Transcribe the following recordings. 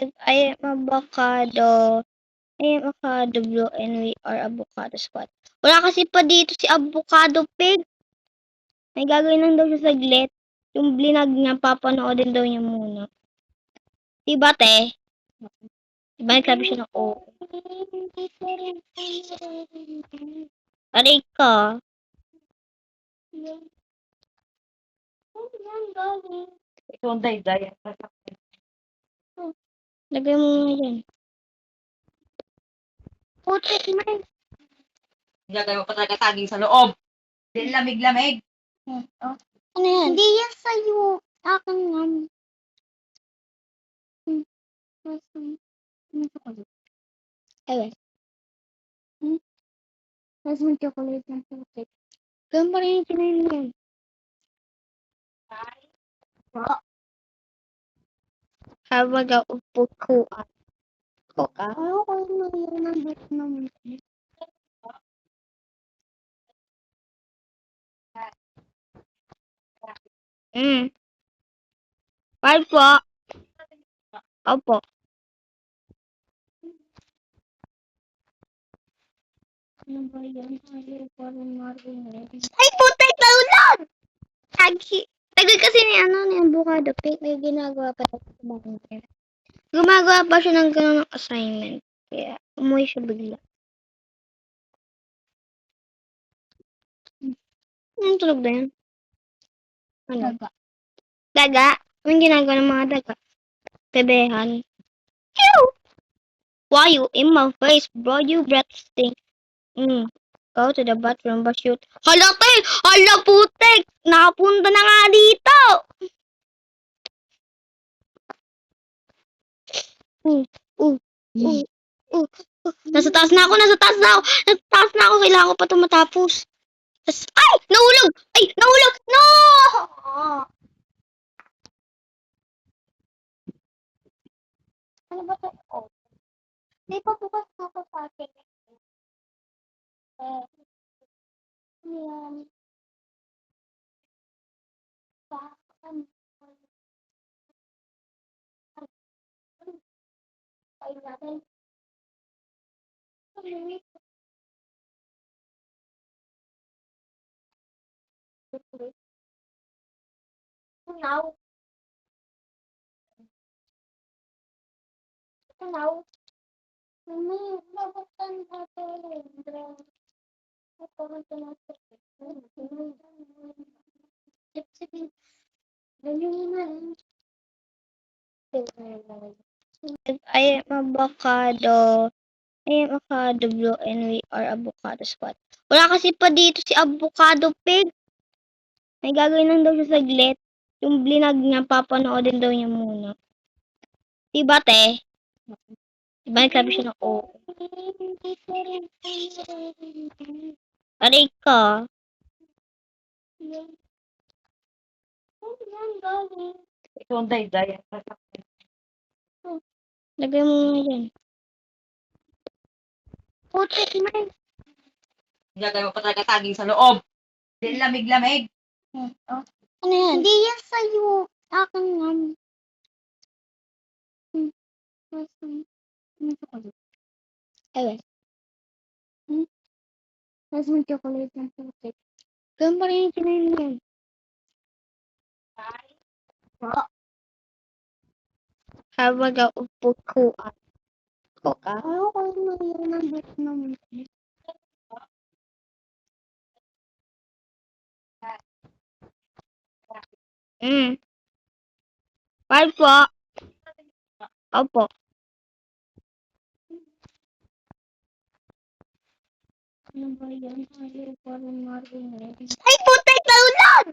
I am avocado. I am avocado blue and we are avocado squad. Wala kasi pa dito si avocado pig. May gagawin lang daw siya saglit. Yung blinag niya, papanoodin daw niya muna. Diba, te? Diba nagsabi siya ng oo? Aray ka. Ito ang day-day. Lagay mo nga yan. Putik man. Gagawin mo pa talaga saging sa loob. Hindi lamig-lamig. Ano yan? Hindi yan sa'yo. Akin yan. Ewan. Tapos may chocolate ng putik. Ganun pa rin yung kinain yan. Habag ang upukuan. Koka? Ako na yun ang bit naman. Bye po. Opo. Ay, putik! Naulog! Tagal kasi ni avocado cake. May ginagawa pa sa bakit. Gumagawa pa siya ng gano'n ng assignment. Kaya, umuwi siya bigla. Anong tunog na yan? Ano? Daga. Daga? Anong ginagawa ng mga daga? Bebehan. Ew! Why you in my face, bro? You breath stink. Go to the bathroom, but shoot. Hala, te! Hala, putek! Nakapunta na nga dito! Nasa taas na ako! Kailangan ko pa ito matapos. Ay! Nahulog! No! Ano ba ito? Oh. Di pa bukas na ako sa akin. Yan. Ay, natin. Now. Nabuksan natin. I am avocado. I am avocado blue and we are avocado squad. Wala kasi pa dito si avocado pig. May gagawin lang daw siya saglit. Yung blinag niya, papanoodin daw niya muna. Diba, te? Diba nagsabi siya ng oo? Aray ka. Ito ang day-day. Lagay mo nga yan. Putik man. Gagawin mo pa talaga saging sa loob. Hindi lamig-lamig. Ano yan? Hindi yan sa'yo. Akin yan. Ewan. Tapos may chocolate ng putik. Ganun pa rin yung kinain yan. Habag ang upukuan. Koka? Ako na yun ang bit naman. Bye po. Opo. Ay, putik! Naulog!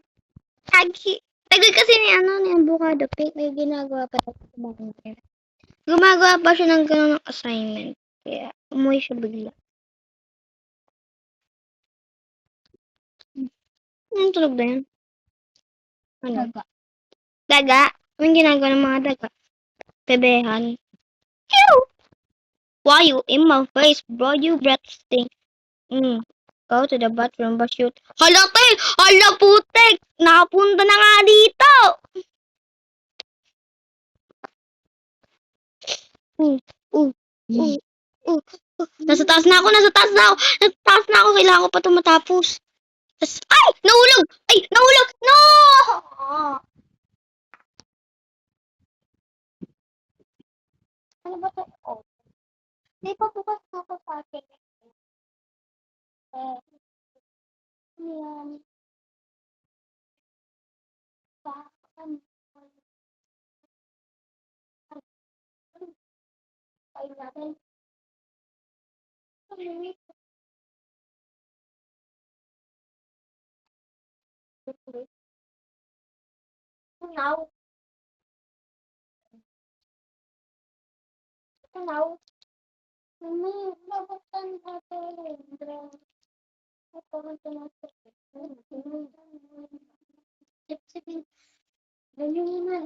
Tagal kasi ni avocado cake. May ginagawa pa sa bakit. Gumagawa pa siya ng gano'n ng assignment. Kaya, umuwi siya bigla. Anong tunog na yan? Ano? Daga? Anong ginagawa ng mga daga? Bebehan. Ew! Why you in my face, bro? You breath stink. Go to the bathroom, but shoot. Hala, te! Hala, putek! Nakapunta na nga dito! Uh, uh, uh, Nasa taas na ako, nasa taas na ako, nasa taas na ako. Kailangan ko pa ito matapos. Ay! Nahulog! Ay! Nahulog! No! Ano ba ito? Oh. Di pa bukas na ako sa akin. Yan. Saan? Ay, natin. Tunaw. Tunaw. Mami, mabutan natin. Ito, sige. Ganyan na.